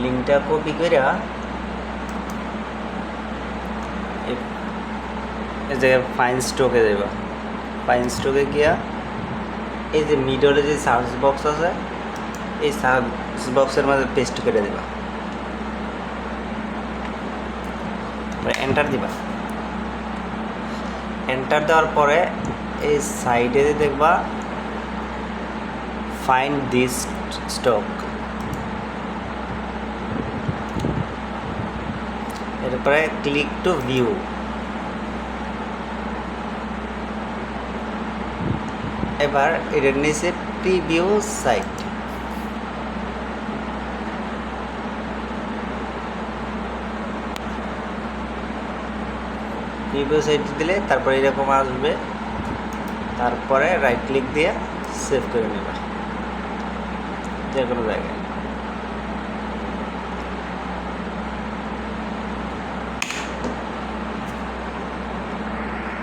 লিঙ্কটা কপি করে এই যে ফাইন স্টকে যাবা, ফাইন স্টকে গিয়া এই যে মিডলে যে সার্চ বক্স আছে এই সার্চ বক্সের মধ্যে পেস্ট করে দেবা, এন্টার দিবা। এন্টার দেওয়ার পরে এই সাইডে দেখবা ফাইন্ড দিস স্টক, এরপরে ক্লিক টু ভিউ। এবার এটার নিচে প্রিভিউ সাইট, প্রিভিউ সাইট দিলে তারপরে এরকম আসবে, তারপরে রাইট ক্লিক দিয়ে সেভ করে নেবা যে কোনো জায়গায়।